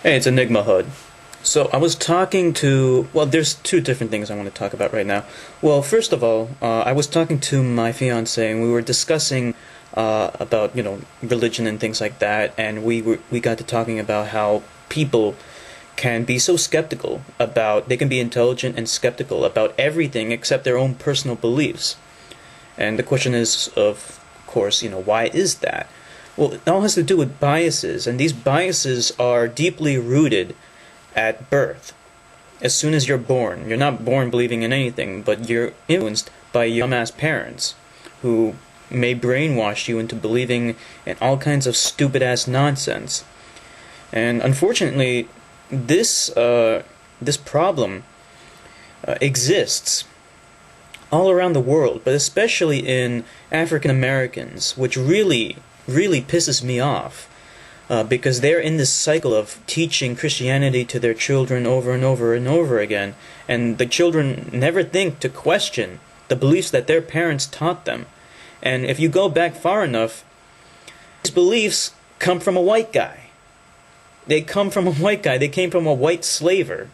Hey, it's Enigma Hood. So I was talking to, well, there's two different things I want to talk about right now. Well, first of all, I was talking to my fiance, and we were discussing about, religion and things like that, and we got to talking about how people can be so skeptical about, they can be intelligent and skeptical about everything except their own personal beliefs. And the question is, of course, why is that? Well, it all has to do with biases, and these biases are deeply rooted at birth. As soon as you're born, you're not born believing in anything, but you're influenced by your dumbass parents, who may brainwash you into believing in all kinds of stupid-ass nonsense. And unfortunately, this problem exists all around the world, but especially in African Americans, which really pisses me off, because they're in this cycle of teaching Christianity to their children over and over and over again, and the children never think to question the beliefs that their parents taught them. And if you go back far enough, these beliefs come from a white guy. They come from a white guy. They came from a white slaver.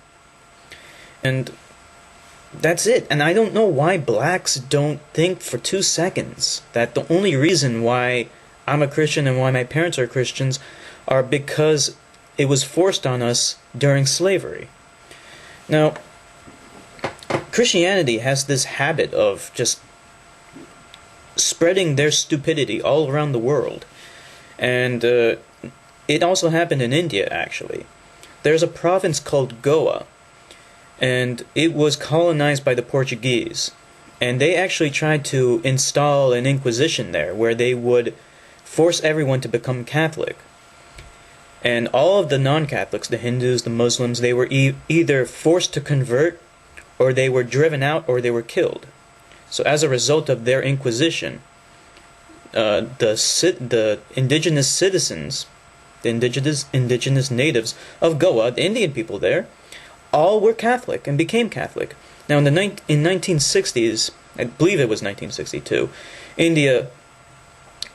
And that's it. And I don't know why blacks don't think for 2 seconds that the only reason why I'm a Christian and why my parents are Christians are because it was forced on us during slavery. Now, Christianity has this habit of just spreading their stupidity all around the world. And it also happened in India, actually. There's a province called Goa, and it was colonized by the Portuguese. And they actually tried to install an inquisition there, where they would force everyone to become Catholic. And all of the non-Catholics, the Hindus, the Muslims, they were either forced to convert, or they were driven out, or they were killed. So as a result of their inquisition, the indigenous citizens, the indigenous natives of Goa, the Indian people there, all were Catholic and became Catholic. Now in 1960s, I believe it was 1962, India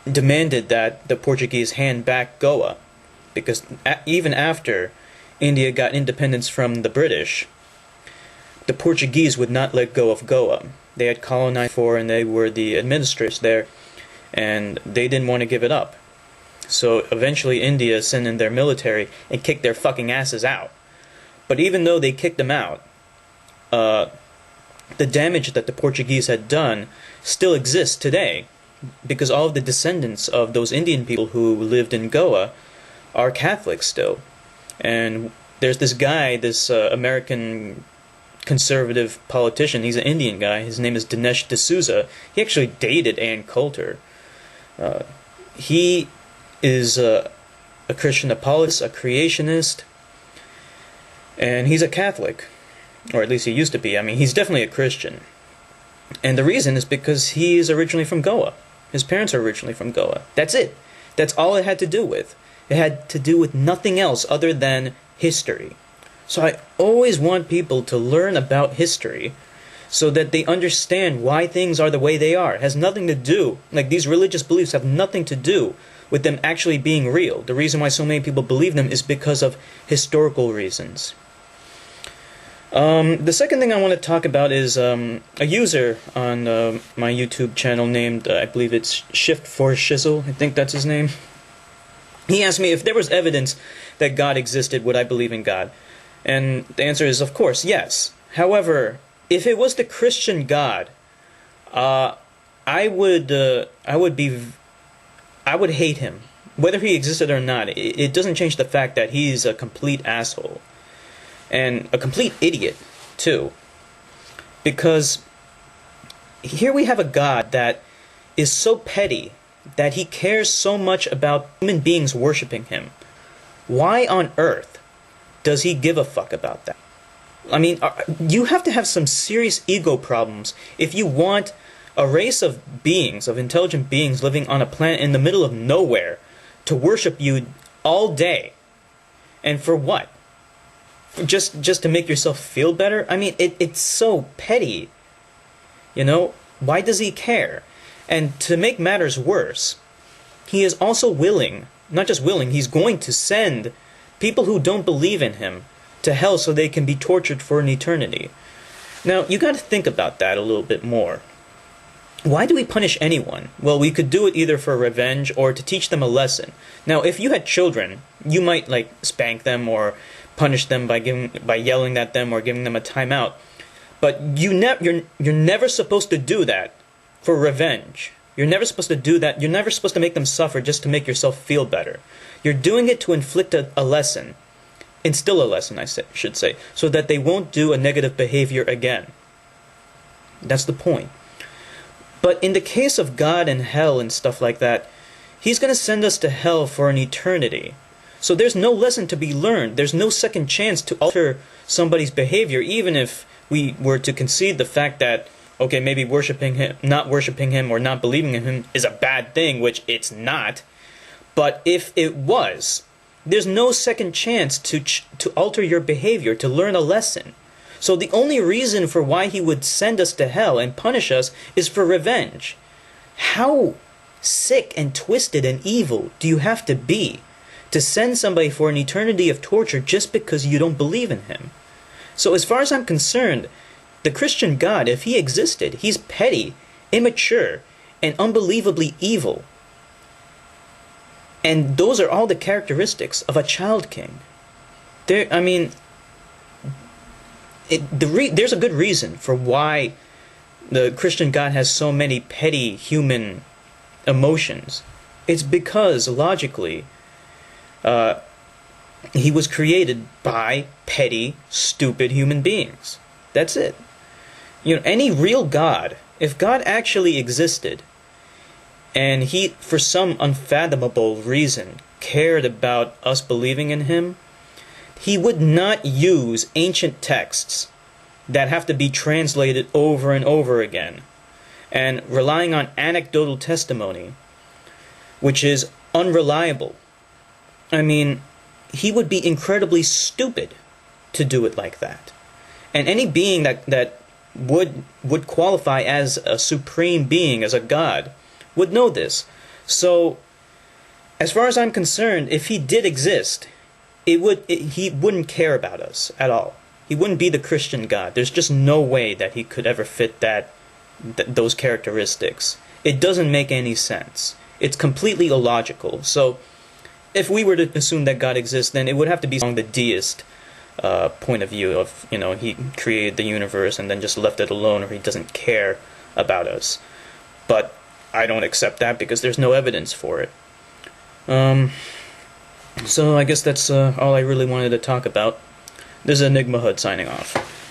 demanded that the Portuguese hand back Goa, because even after India got independence from the British, the Portuguese would not let go of Goa. They had colonized before, and they were the administrators there, and they didn't want to give it up. So eventually India sent in their military and kicked their fucking asses out. But even though they kicked them out, the damage that the Portuguese had done still exists today, because all of the descendants of those Indian people who lived in Goa are Catholics still. And there's this guy, this American conservative politician, he's an Indian guy, his name is Dinesh D'Souza. He actually dated Ann Coulter. He is a Christian apologist, a creationist, and he's a Catholic. Or at least he used to be. I mean, he's definitely a Christian. And the reason is because he is originally from Goa. His parents are originally from Goa. That's it. That's all it had to do with. It had to do with nothing else other than history. So I always want people to learn about history so that they understand why things are the way they are. It has nothing to do, like these religious beliefs have nothing to do with them actually being real. The reason why so many people believe them is because of historical reasons. The second thing I want to talk about is a user on my YouTube channel named, I believe it's Shift4Shizzle, I think that's his name. He asked me if there was evidence that God existed, would I believe in God? And the answer is, of course, yes. However, if it was the Christian God, I would hate him. Whether he existed or not, it doesn't change the fact that he's a complete asshole. And a complete idiot, too. Because here we have a God that is so petty that he cares so much about human beings worshipping him. Why on earth does he give a fuck about that? I mean, you have to have some serious ego problems if you want a race of beings, of intelligent beings living on a planet in the middle of nowhere to worship you all day. And for what? Just to make yourself feel better? I mean, it's so petty. Why does he care? And to make matters worse, he is also willing, not just willing, he's going to send people who don't believe in him to hell so they can be tortured for an eternity. Now, you got to think about that a little bit more. Why do we punish anyone? Well, we could do it either for revenge or to teach them a lesson. Now, if you had children, you might like spank them or punish them by yelling at them or giving them a timeout. But you're never supposed to do that for revenge. You're never supposed to do that. You're never supposed to make them suffer just to make yourself feel better. You're doing it to inflict a lesson. Instill a lesson, should say, so that they won't do a negative behavior again. That's the point. But in the case of God and hell and stuff like that, he's going to send us to hell for an eternity. So there's no lesson to be learned. There's no second chance to alter somebody's behavior, even if we were to concede the fact that, okay, maybe not worshiping him or not believing in him is a bad thing, which it's not. But if it was, there's no second chance to alter your behavior, to learn a lesson. So the only reason for why he would send us to hell and punish us is for revenge. How sick and twisted and evil do you have to be to send somebody for an eternity of torture just because you don't believe in him? So as far as I'm concerned, the Christian God, if he existed, he's petty, immature, and unbelievably evil. And those are all the characteristics of a child king. There's a good reason for why the Christian God has so many petty human emotions. It's because, logically, he was created by petty, stupid human beings. That's it. Any real God, if God actually existed, and he, for some unfathomable reason, cared about us believing in him, he would not use ancient texts that have to be translated over and over again, and relying on anecdotal testimony, which is unreliable. He would be incredibly stupid to do it like that. And any being that would qualify as a supreme being, as a god, would know this. So, as far as I'm concerned, if he did exist, he wouldn't care about us at all. He wouldn't be the Christian God. There's just no way that he could ever fit those characteristics. It doesn't make any sense. It's completely illogical. So, if we were to assume that God exists, then it would have to be along the deist point of view of, he created the universe and then just left it alone, or he doesn't care about us. But I don't accept that because there's no evidence for it. So I guess that's all I really wanted to talk about. This is Enigma Hood signing off.